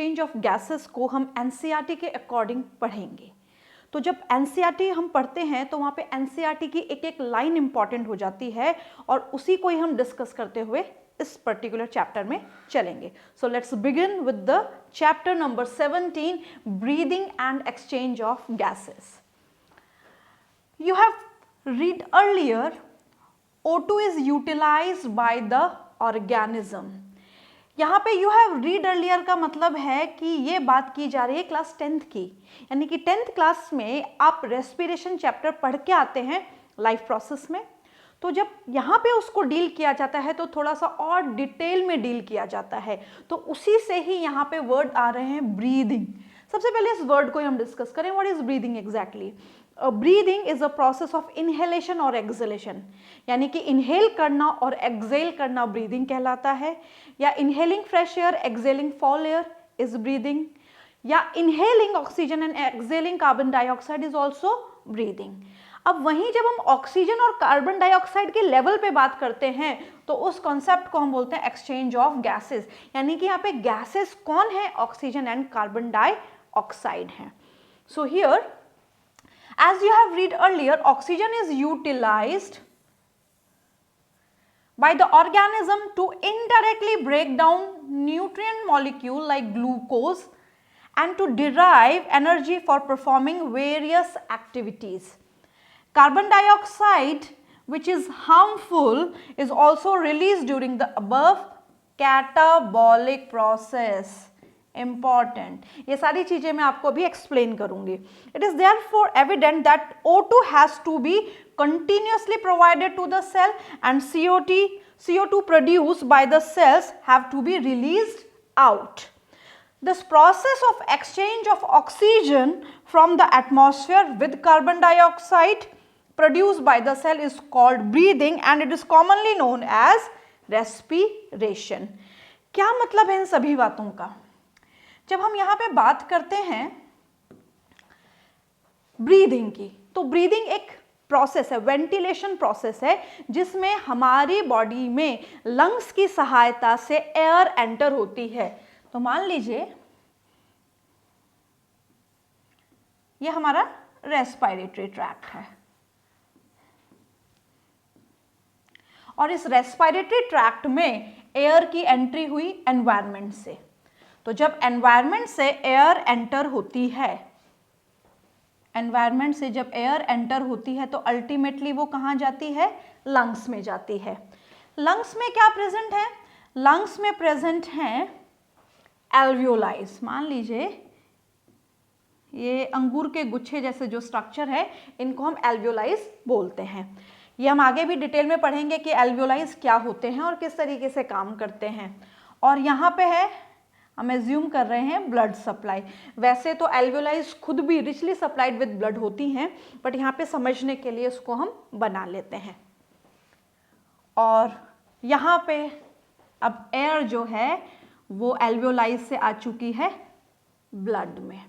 Exchange of gases को हम NCERT के अकॉर्डिंग पढ़ेंगे। तो जब एनसीईआरटी हम पढ़ते हैं तो वहाँ पे एनसीईआरटी की एक एक लाइन इंपॉर्टेंट हो जाती है और उसी को ही हम डिस्कस करते हुए इस पर्टिकुलर चैप्टर में चलेंगे। So let's begin with the chapter number 17, breathing and exchange of gases. You have read earlier, O2 is utilized by the organism. यहाँ पे you have read earlier का मतलब है कि ये बात की जा रही है क्लास 10th की, यानी कि 10th क्लास में आप रेस्पिरेशन चैप्टर पढ़ के आते हैं लाइफ प्रोसेस में। तो जब यहाँ पे उसको डील किया जाता है तो थोड़ा सा और डिटेल में डील किया जाता है, तो उसी से ही यहाँ पे वर्ड आ रहे हैं ब्रीदिंग। सबसे पहले इस वर्ड को हम डिस्कस करें, what is breathing exactly. Breathing is a process of inhalation और एक्सहेलेशन, यानी कि इनहेल करना और एक्सहेल करना ब्रीदिंग कहलाता है, या inhaling fresh air, exhaling foul air is breathing, या inhaling oxygen and exhaling carbon dioxide is also breathing. अब वहीं जब हम ऑक्सीजन और कार्बन डाइऑक्साइड के लेवल पे बात करते हैं तो उस कॉन्सेप्ट को हम बोलते हैं एक्सचेंज ऑफ गैसेस, यानी कि यहाँ पे गैसेस कौन है, ऑक्सीजन एंड कार्बन डाइऑक्साइड हैं। So here as you have read earlier, oxygen is utilized by the organism to indirectly break down nutrient molecule like glucose and to derive energy for performing various activities. Carbon dioxide, which is harmful, is also released during the above catabolic process. Important, ये सारी चीजें मैं आपको अभी explain करूंगी। It is therefore evident that O2 has to be continuously provided to the cell and CO2 produced by the cells have to be released out. This process of exchange of oxygen from the atmosphere with carbon dioxide produced by the cell is called breathing and it is commonly known as respiration. क्या मतलब है इन सभी बातों का? जब हम यहाँ पे बात करते हैं ब्रीदिंग की, तो ब्रीदिंग एक प्रोसेस है, वेंटिलेशन प्रोसेस है, जिसमें हमारी बॉडी में लंग्स की सहायता से एयर एंटर होती है। तो मान लीजिए ये हमारा रेस्पिरेटरी ट्रैक्ट है और इस रेस्पिरेटरी ट्रैक्ट में एयर की एंट्री हुई एनवायरनमेंट से। तो जब एनवायरनमेंट से एयर एंटर होती है, एनवायरनमेंट से जब एयर एंटर होती है तो अल्टीमेटली वो कहाँ जाती है, लंग्स में जाती है। लंग्स में क्या प्रेजेंट है, लंग्स में प्रेजेंट हैं एल्वियोलाइज। मान लीजिए ये अंगूर के गुच्छे जैसे जो स्ट्रक्चर है, इनको हम एल्वियोलाइज बोलते हैं। ये हम आगे भी डिटेल में पढ़ेंगे कि एल्वियोलाइज क्या होते हैं और किस तरीके से काम करते हैं। और यहाँ पे है, हम एज्यूम कर रहे हैं ब्लड सप्लाई। वैसे तो एल्वियोलाइज खुद भी रिचली सप्लाइड विद ब्लड होती हैं, बट यहाँ पे समझने के लिए इसको हम बना लेते हैं। और यहाँ पे अब एयर जो है वो एल्वियोलाइज से आ चुकी है ब्लड में।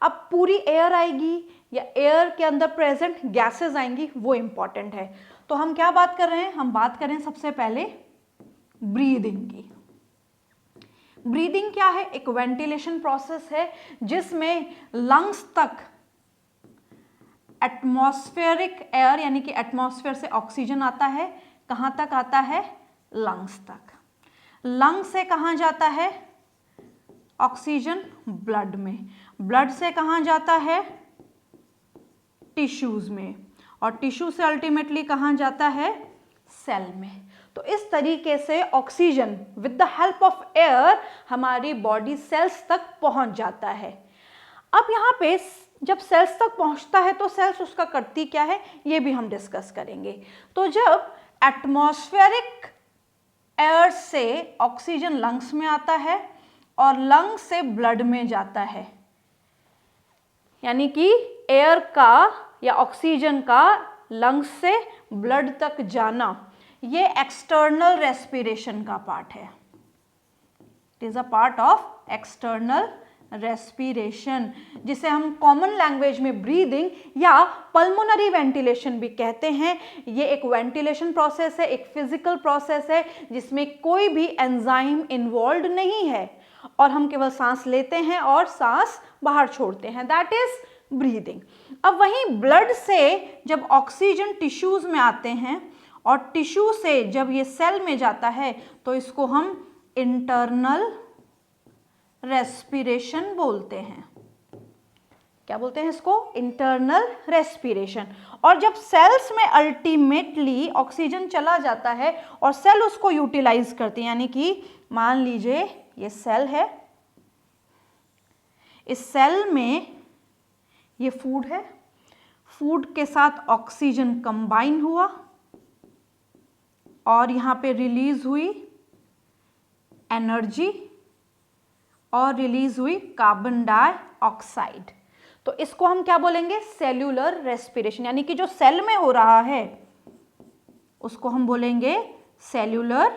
अब पूरी एयर आएगी या एयर के अंदर प्रेजेंट गैसेस आएंगी, वो इंपॉर्टेंट है। तो हम क्या बात कर रहे हैं, हम बात करें सबसे पहले ब्रीदिंग की। ब्रीदिंग क्या है, एक वेंटिलेशन प्रोसेस है जिसमें लंग्स तक एटमॉस्फेरिक एयर यानी कि एटमॉस्फेयर से ऑक्सीजन आता है। कहां तक आता है, लंग्स तक। लंग्स से कहां जाता है ऑक्सीजन, ब्लड में। ब्लड से कहां जाता है, टिश्यूज में। और टिश्यू से अल्टीमेटली कहां जाता है, सेल में। तो इस तरीके से oxygen with the help of air हमारी बॉडी सेल्स तक पहुंच जाता है। अब यहाँ पे जब सेल्स तक पहुंचता है तो सेल्स उसका करती क्या है, ये भी हम डिस्कस करेंगे। तो जब एटमॉस्फेरिक एयर से ऑक्सीजन लंग्स में आता है और लंग्स से ब्लड में जाता है, यानी कि एयर का या ऑक्सीजन का लंग्स से ब्लड तक जाना, ये एक्सटर्नल रेस्पिरेशन का पार्ट है। It is a part of external respiration, जिसे हम कॉमन लैंग्वेज में ब्रीदिंग या पल्मोनरी वेंटिलेशन भी कहते हैं। ये एक वेंटिलेशन प्रोसेस है, एक फिजिकल प्रोसेस है जिसमें कोई भी एंजाइम इन्वॉल्व नहीं है और हम केवल सांस लेते हैं और सांस बाहर छोड़ते हैं, दैट इज ब्रीदिंग। अब वहीं ब्लड से जब ऑक्सीजन टिश्यूज में आते हैं और टिश्यू से जब ये सेल में जाता है तो इसको हम इंटरनल रेस्पिरेशन बोलते हैं। क्या बोलते हैं इसको? Internal respiration. और जब सेल्स में अल्टीमेटली ऑक्सीजन चला जाता है और सेल उसको यूटिलाइज करती है, यानी कि मान लीजिए ये सेल है, इस सेल में ये फूड है, फूड के साथ ऑक्सीजन कंबाइन हुआ और यहाँ पे रिलीज हुई एनर्जी और रिलीज हुई कार्बन डाइऑक्साइड। तो इसको हम क्या बोलेंगे? Cellular respiration. यानी कि जो सेल में हो रहा है उसको हम बोलेंगे सेल्यूलर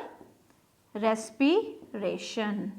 रेस्पिरेशन।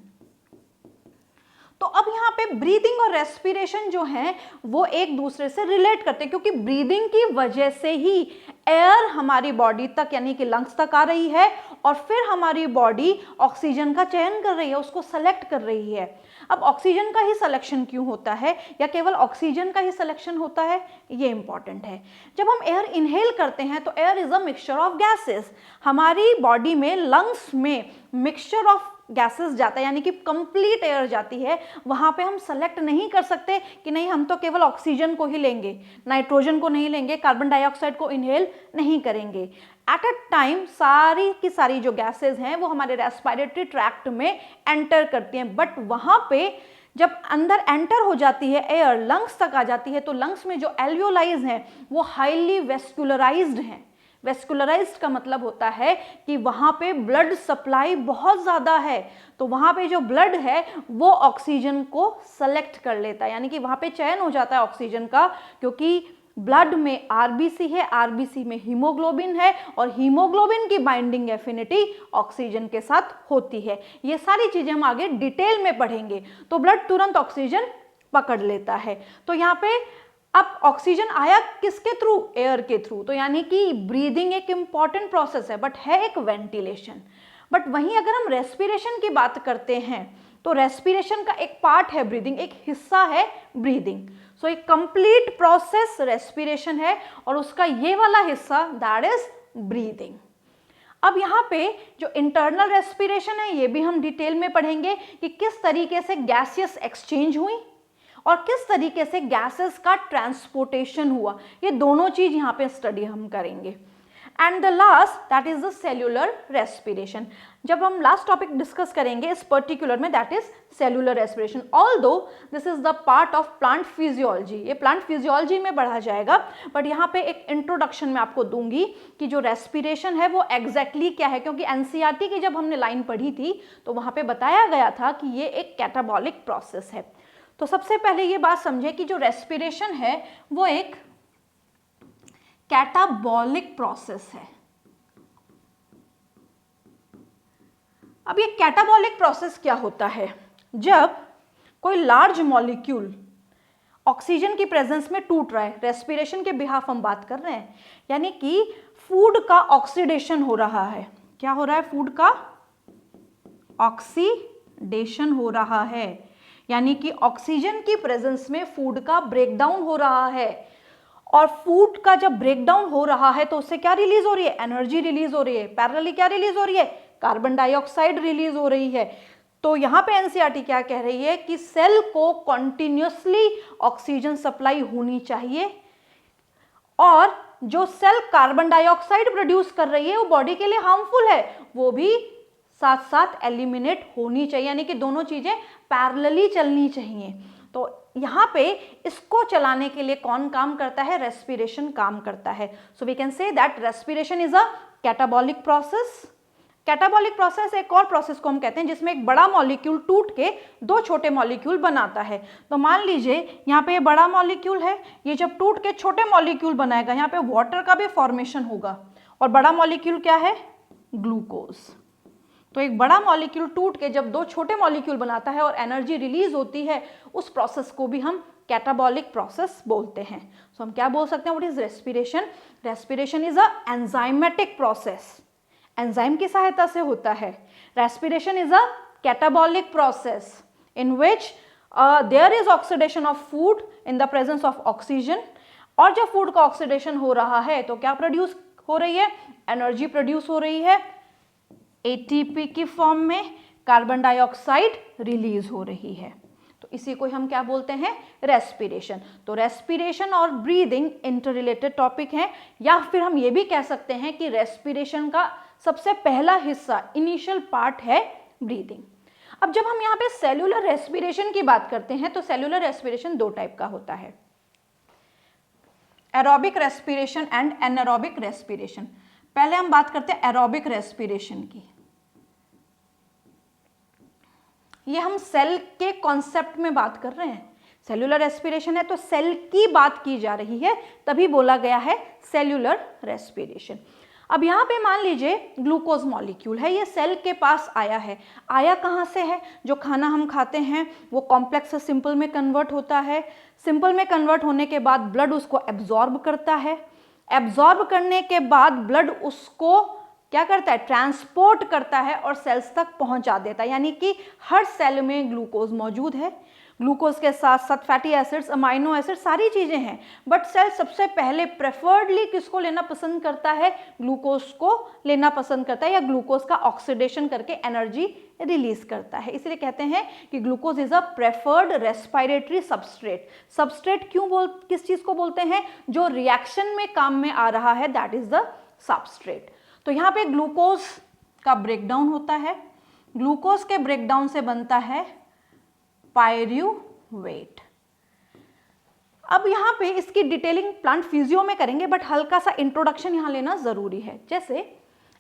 तो अब यहाँ पे ब्रीदिंग और रेस्पिरेशन जो है वो एक दूसरे से रिलेट करते हैं, क्योंकि ब्रीदिंग की वजह से ही एयर हमारी बॉडी तक यानी कि लंग्स तक आ रही है और फिर हमारी बॉडी ऑक्सीजन का चयन कर रही है, उसको सेलेक्ट कर रही है। अब ऑक्सीजन का ही सिलेक्शन क्यों होता है या केवल ऑक्सीजन का ही सिलेक्शन होता है, ये इंपॉर्टेंट है। जब हम एयर इनहेल करते हैं तो air is a mixture of gases. हमारी बॉडी में लंग्स में मिक्सचर ऑफ गैसेस जाता है, यानी कि कंप्लीट एयर जाती है। वहां पे हम सेलेक्ट नहीं कर सकते कि नहीं हम तो केवल ऑक्सीजन को ही लेंगे, नाइट्रोजन को नहीं लेंगे, कार्बन डाइऑक्साइड को इनहेल नहीं करेंगे। एट अ टाइम सारी की सारी जो गैसेस हैं वो हमारे रेस्पिरेटरी ट्रैक्ट में एंटर करती हैं, बट वहां पे जब अंदर एंटर हो जाती है एयर, लंग्स तक आ जाती है, तो लंग्स में जो एल्वियोलाइज हैं वो हाईली वेस्कुलराइज्ड हैं। वेस्कुलराइज्ड का मतलब होता है कि वहां पे ब्लड सप्लाई बहुत ज़्यादा है, तो वहां पे जो ब्लड है वो ऑक्सीजन को सेलेक्ट कर लेता है, यानी कि वहां पे चयन हो जाता है ऑक्सीजन का, क्योंकि ब्लड में आरबीसी है, आरबीसी में हीमोग्लोबिन है और हीमोग्लोबिन की बाइंडिंग एफिनिटी ऑक्सीजन के साथ होती है। ये सारी चीजें हम आगे डिटेल में पढ़ेंगे। तो ब्लड तुरंत ऑक्सीजन पकड़ लेता है। तो यहाँ पे अब ऑक्सीजन आया किसके थ्रू? एयर के थ्रू। तो यानी कि ब्रीदिंग एक इंपॉर्टेंट प्रोसेस है, बट है एक वेंटिलेशन। बट वहीं अगर हम रेस्पिरेशन की बात करते हैं तो रेस्पिरेशन का एक पार्ट है ब्रीदिंग, एक हिस्सा है ब्रीदिंग। सो एक कंप्लीट प्रोसेस रेस्पिरेशन है और उसका ये वाला हिस्सा दैट इज ब्रीदिंग। अब यहाँ पे जो इंटरनल रेस्पिरेशन है ये भी हम डिटेल में पढ़ेंगे कि किस तरीके से गैसियस एक्सचेंज हुई और किस तरीके से गैसेस का ट्रांसपोर्टेशन हुआ। ये दोनों चीज यहाँ पे स्टडी हम करेंगे। And the last that is the cellular respiration. जब हम लास्ट टॉपिक डिस्कस करेंगे इस पर्टिकुलर में, that is cellular respiration. Although this is the part of plant physiology, ये प्लांट फिजियोलॉजी में पढ़ा जाएगा, बट यहाँ पे एक इंट्रोडक्शन में आपको दूंगी कि जो रेस्पिरेशन है वो एग्जैक्टली क्या है, क्योंकि एनसीईआरटी की जब हमने लाइन पढ़ी थी तो वहाँ पे बताया गया था कि ये एक कैटाबॉलिक प्रोसेस है। तो सबसे पहले ये बात समझे कि जो रेस्पिरेशन है वो एक कैटाबॉलिक प्रोसेस है। अब ये कैटाबॉलिक प्रोसेस क्या होता है? जब कोई लार्ज मॉलिक्यूल ऑक्सीजन की प्रेजेंस में टूट रहा है, रेस्पिरेशन के बिहाफ हम बात कर रहे हैं, यानी कि फूड का ऑक्सीडेशन हो रहा है। क्या हो रहा है? फूड का ऑक्सीडेशन हो रहा है, यानी कि ऑक्सीजन की प्रेजेंस में फूड का ब्रेकडाउन हो रहा है। और फूड का जब ब्रेकडाउन हो रहा है तो उससे क्या रिलीज हो रही है? एनर्जी रिलीज हो रही है। पैरेलली क्या रिलीज हो रही है? कार्बन डाइऑक्साइड रिलीज हो रही है। तो यहाँ पे एनसीईआरटी क्या कह रही है कि सेल को कॉन्टिन्यूसली ऑक्सीजन सप्लाई होनी चाहिए और जो सेल कार्बन डाइऑक्साइड प्रोड्यूस कर रही है वो बॉडी के लिए हार्मफुल है, वो भी साथ साथ एलिमिनेट होनी चाहिए, यानी कि दोनों चीजें पैरेलली चलनी चाहिए। तो यहाँ पे इसको चलाने के लिए कौन काम करता है? रेस्पिरेशन काम करता है। So we can say that respiration is a catabolic process. Catabolic process एक और प्रोसेस को हम कहते हैं जिसमें एक बड़ा मॉलिक्यूल टूट के दो छोटे मॉलिक्यूल बनाता है। तो मान लीजिए यहाँ पे ये बड़ा मॉलिक्यूल है, ये जब टूट के छोटे मॉलिक्यूल बनाएगा, यहाँ पे वाटर का भी फॉर्मेशन होगा और बड़ा मॉलिक्यूल क्या है? ग्लूकोज। तो एक बड़ा मॉलिक्यूल टूट के जब दो छोटे मॉलिक्यूल बनाता है और एनर्जी रिलीज होती है, उस प्रोसेस को भी हम कैटाबॉलिक प्रोसेस बोलते हैं। सो हम क्या बोल सकते हैं? What is respiration? Respiration is a enzymatic process, enzyme की सहायता से होता है। Respiration is a catabolic process in which there is oxidation of food in the presence of oxygen, और जब फूड का ऑक्सीडेशन हो रहा है तो क्या प्रोड्यूस हो रही है, एनर्जी प्रोड्यूस हो रही है, एटीपी की फॉर्म में कार्बन डाइऑक्साइड रिलीज हो रही है। तो इसी को हम क्या बोलते हैं, रेस्पिरेशन। तो रेस्पिरेशन और ब्रीदिंग इंटर रिलेटेड टॉपिक हैं, या फिर हम ये भी कह सकते हैं कि रेस्पिरेशन का सबसे पहला हिस्सा, इनिशियल पार्ट है ब्रीदिंग। अब जब हम यहाँ पे सेल्यूलर रेस्पिरेशन की बात करते हैं तो सेल्यूलर रेस्पिरेशन दो टाइप का होता है, aerobic respiration and anaerobic respiration. पहले हम बात करते हैं एरोबिक रेस्पिरेशन की। ये हम सेल के कॉन्सेप्ट में बात कर रहे हैं, सेल्यूलर रेस्पिरेशन है तो सेल की बात की जा रही है, तभी बोला गया है सेल्यूलर रेस्पिरेशन। अब यहाँ पे मान लीजिए ग्लूकोज मॉलिक्यूल है, ये सेल के पास आया है। आया कहाँ से है, जो खाना हम खाते हैं वो कॉम्प्लेक्स से सिंपल में कन्वर्ट होता है, सिंपल में कन्वर्ट होने के बाद ब्लड उसको एब्जॉर्ब करता है, एब्जॉर्ब करने के बाद ब्लड उसको क्या करता है, ट्रांसपोर्ट करता है और सेल्स तक पहुंचा देता है। यानी कि हर सेल में ग्लूकोज मौजूद है, ग्लूकोज के साथ साथ फैटी एसिड्स, अमाइनो एसिड, सारी चीजें हैं, बट सेल सबसे पहले प्रेफर्डली किसको लेना पसंद करता है, ग्लूकोज को लेना पसंद करता है, या ग्लूकोज का ऑक्सीडेशन करके एनर्जी रिलीज करता है। इसलिए कहते हैं कि glucose is a preferred respiratory substrate. Substrate किस चीज को बोलते हैं, जो रिएक्शन में काम में आ रहा है, दैट इज द सबस्ट्रेट। तो यहाँ पे ग्लूकोज का ब्रेकडाउन होता है, ग्लूकोज के ब्रेकडाउन से बनता है पायरूवेट। अब यहाँ पे इसकी डिटेलिंग प्लांट फिजियो में करेंगे, बट हल्का सा इंट्रोडक्शन यहाँ लेना जरूरी है। जैसे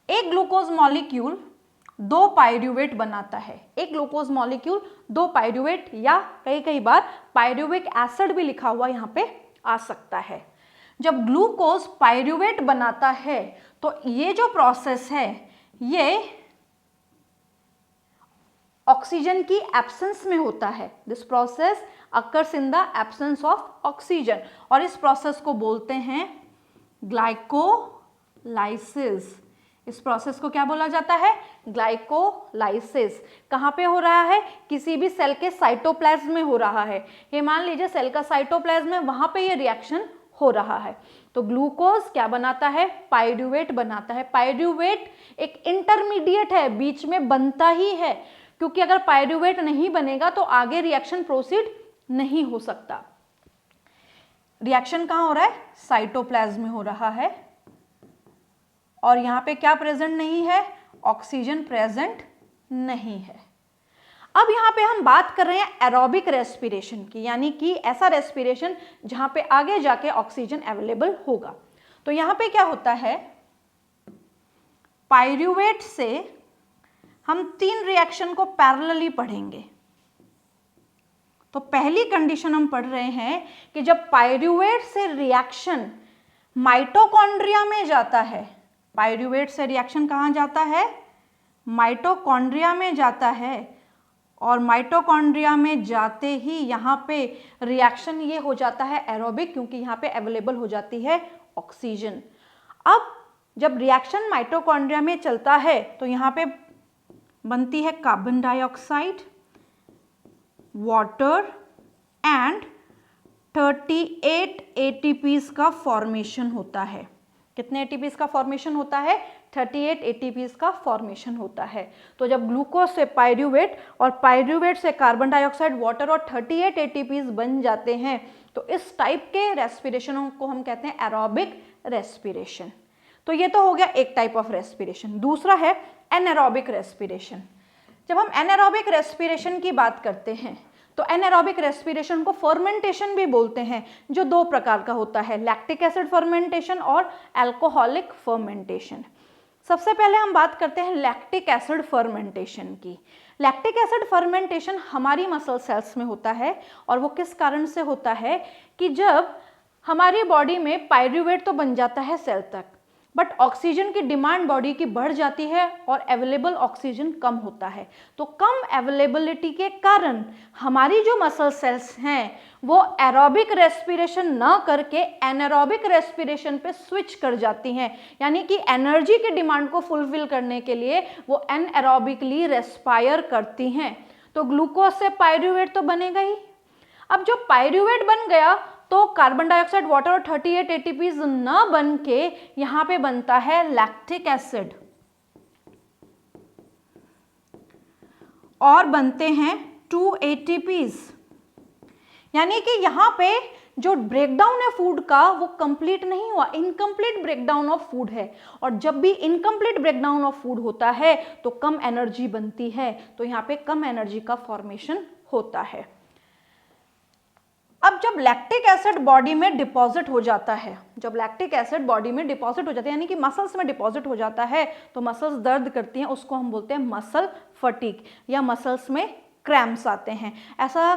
एक ग्लूकोज मॉलिक्यूल दो पायरूवेट बनाता है, एक ग्लूकोज मॉलिक्यूल दो पायरूवेट, या कई बार पायरूविक एसिड भी लिखा हुआ यहाँ पे आ सकता है। जब ग्लूकोज पायरूवेट बनाता है तो ये जो प्रोसेस है ये ऑक्सीजन की एब्सेंस में होता है। This process occurs in the absence of oxygen, और इस प्रोसेस को बोलते हैं ग्लाइकोलाइसिस। इस प्रोसेस को क्या बोला जाता है, ग्लाइकोलाइसिस। कहाँ पे हो रहा है, किसी भी सेल के साइटोप्लाज्म में हो रहा है। ये मान लीजिए सेल का साइटोप्लाज्म है, वहां पे ये रिएक्शन हो रहा है। तो ग्लूकोज क्या बनाता है, पायरूवेट बनाता है। पायरूवेट एक इंटरमीडिएट है, बीच में बनता ही है, क्योंकि अगर पायरूवेट नहीं बनेगा तो आगे रिएक्शन प्रोसीड नहीं हो सकता। रिएक्शन कहाँ हो रहा है, साइटोप्लाज्म में हो रहा है, और यहाँ पे क्या प्रेजेंट नहीं है, ऑक्सीजन प्रेजेंट नहीं है। अब यहाँ पे हम बात कर रहे हैं एरोबिक रेस्पिरेशन की, यानी कि ऐसा रेस्पिरेशन जहाँ पे आगे जाके ऑक्सीजन अवेलेबल होगा। तो यहाँ पे क्या होता है, पायरूवेट से हम तीन रिएक्शन को पैरेलली पढ़ेंगे। तो पहली कंडीशन हम पढ़ रहे हैं कि जब पायरूवेट से रिएक्शन माइटोकॉन्ड्रिया में जाता है, पायरूवेट से रिएक्शन कहाँ जाता है, माइटोकॉन्ड्रिया में जाता है, और माइटोकॉन्ड्रिया में जाते ही यहाँ पे रिएक्शन ये हो जाता है एरोबिक, क्योंकि यहाँ पे अवेलेबल हो जाती है ऑक्सीजन। अब जब रिएक्शन माइटोकॉन्ड्रिया में चलता है तो यहाँ पे बनती है carbon dioxide, water and 38 ATPs का फॉर्मेशन होता है। कितने एटीपीज का फॉर्मेशन होता है, 38 एटीपीज का फॉर्मेशन होता है। तो जब ग्लूकोज से पायरूवेट और पायरूवेट से कार्बन डाइऑक्साइड, वाटर और 38 एटीपीज बन जाते हैं, तो इस टाइप के रेस्पिरेशनों को हम कहते हैं एरोबिक रेस्पिरेशन। तो ये तो हो गया एक टाइप ऑफ रेस्पिरेशन। दूसरा है एनारोबिक रेस्पिरेशन। जब हम एनारोबिक रेस्पिरेशन की बात करते हैं तो एनारोबिक रेस्पिरेशन को फर्मेंटेशन भी बोलते हैं, जो दो प्रकार का होता है, लैक्टिक एसिड फर्मेंटेशन और अल्कोहलिक फर्मेंटेशन। सबसे पहले हम बात करते हैं लैक्टिक एसिड फर्मेंटेशन की। लैक्टिक एसिड फर्मेंटेशन हमारी मसल सेल्स में होता है, और वो किस कारण से होता है कि जब हमारी बॉडी में पायरूवेट तो बन जाता है सेल तक, बट ऑक्सीजन की डिमांड बॉडी की बढ़ जाती है और अवेलेबल ऑक्सीजन कम होता है। तो कम अवेलेबिलिटी के कारण हमारी जो मसल सेल्स हैं वो एरोबिक रेस्पिरेशन न करके एनारोबिक रेस्पिरेशन पे स्विच कर जाती हैं, यानी कि एनर्जी की डिमांड को फुलफिल करने के लिए वो एनएरोबिकली रेस्पायर करती हैं। तो ग्लूकोज से पायरूवेट तो बनेगा ही। अब जो पायरूवेट बन गया तो कार्बन डाइऑक्साइड, वाटर और 38 एटीपीज न बन के यहां पे बनता है लैक्टिक एसिड और बनते हैं 2 एटीपीज, यानी कि यहां पे जो ब्रेकडाउन है फूड का वो कंप्लीट नहीं हुआ, इनकम्प्लीट ब्रेकडाउन ऑफ फूड है। और जब भी इनकम्प्लीट ब्रेकडाउन ऑफ फूड होता है तो कम एनर्जी बनती है, तो यहाँ पे कम एनर्जी का फॉर्मेशन होता है। अब जब लैक्टिक एसिड बॉडी में डिपॉजिट हो जाता है, जब लैक्टिक एसिड बॉडी में डिपॉजिट हो जाता है यानी कि मसल्स में डिपॉजिट हो जाता है तो मसल्स दर्द करती हैं, उसको हम बोलते हैं मसल फटीग या मसल्स में क्रैम्प्स आते हैं। ऐसा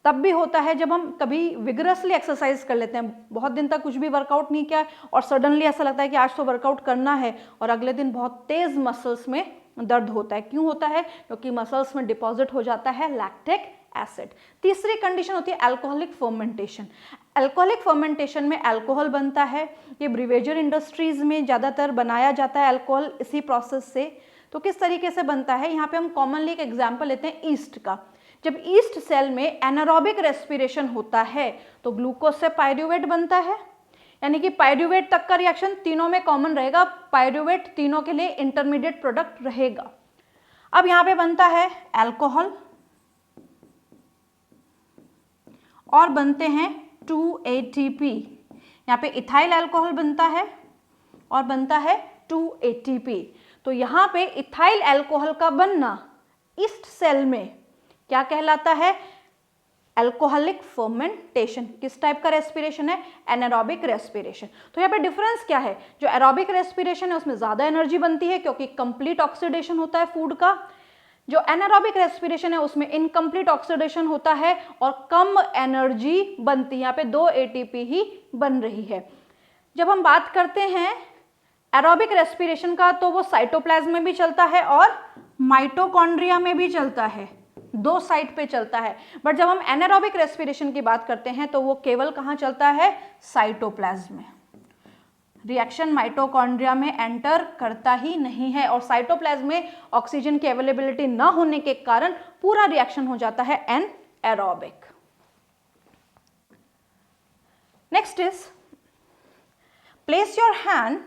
तब भी होता है जब हम कभी विगरसली एक्सरसाइज कर लेते हैं, बहुत दिन तक कुछ भी वर्कआउट नहीं किया और सडनली ऐसा लगता है कि आज तो वर्कआउट करना है और अगले दिन बहुत तेज मसल्स में दर्द होता है। क्यों होता है? क्योंकि मसल्स में डिपॉजिट हो जाता है लैक्टिक एसिड। तीसरी कंडीशन होती है अल्कोहलिक फर्मेंटेशन। अल्कोहलिक फर्मेंटेशन में अल्कोहल बनता है, ये ब्रिवेजर इंडस्ट्रीज में ज़्यादातर बनाया जाता है अल्कोहल इसी प्रोसेस से। तो किस तरीके से बनता है, यहाँ पे हम कॉमनली एक एग्जाम्पल लेते हैं ईस्ट का। जब ईस्ट सेल में एनारोबिक रेस्पिरेशन होता है तो ग्लूकोज से पायरूवेट बनता है, यानी कि पायरूवेट तक का रिएक्शन तीनों में कॉमन रहेगा, पायरूवेट तीनों के लिए इंटरमीडिएट प्रोडक्ट रहेगा। अब यहाँ पे बनता है अल्कोहल और बनते हैं 2 ATP, यहाँ पे इथाइल अल्कोहल बनता है और बनता है 2 ATP। तो यहाँ पे इथाइल अल्कोहल का बनना ईस्ट सेल में क्या कहलाता है? Alcoholic fermentation. किस टाइप का रेस्पिरेशन है? Anaerobic respiration. तो यहाँ पे डिफरेंस क्या है? जो एरोबिक रेस्पिरेशन है उसमें ज्यादा एनर्जी बनती है क्योंकि कंप्लीट ऑक्सीडेशन होता है फूड का। जो एनारोबिक रेस्पिरेशन है उसमें इनकम्प्लीट ऑक्सीडेशन होता है और कम एनर्जी बनती है। यहाँ पे 2 ATP ही बन रही है। जब हम बात करते हैं एरोबिक रेस्पिरेशन का तो वो साइटोप्लाज्म में भी चलता है और माइटोकॉन्ड्रिया में भी चलता है, 2 साइट पे चलता है। बट जब हम एनारोबिक रेस्पिरेशन की बात करते हैं तो वो केवल कहाँ चलता है? साइटोप्लाज्म में। रिएक्शन माइटोकॉन्ड्रिया में एंटर करता ही नहीं है और साइटोप्लाज्म में ऑक्सीजन की अवेलेबिलिटी न होने के कारण पूरा रिएक्शन हो जाता है anaerobic. Next is place your hand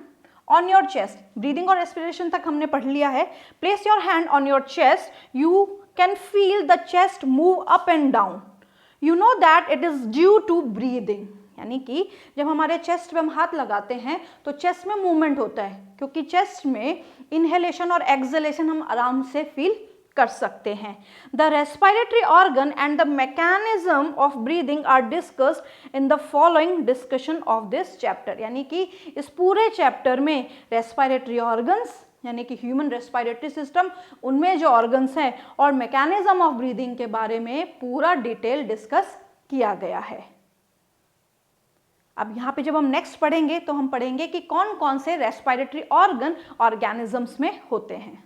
on your chest. Breathing और रेस्पिरेशन तक हमने पढ़ लिया है। Place your hand on your chest, you can feel the chest move up and down, you know that it is due to breathing. यानी कि जब हमारे चेस्ट पे हम हाथ लगाते हैं तो चेस्ट में मूवमेंट होता है क्योंकि चेस्ट में इनहेलेशन और एक्सहेलेशन हम आराम से फील कर सकते हैं। The respiratory organ and the mechanism of breathing are discussed in the following discussion of this chapter. यानी कि इस पूरे चैप्टर में रेस्पिरेटरी ऑर्गन्स यानी कि ह्यूमन रेस्पिरेटरी सिस्टम, उनमें जो ऑर्गन्स हैं और मैकेनिज्म ऑफ ब्रीदिंग के बारे में पूरा डिटेल डिस्कस किया गया है। अब यहाँ पे जब हम नेक्स्ट पढ़ेंगे तो हम पढ़ेंगे कि कौन कौन से रेस्पिरेटरी ऑर्गन ऑर्गेनिजम्स में होते हैं।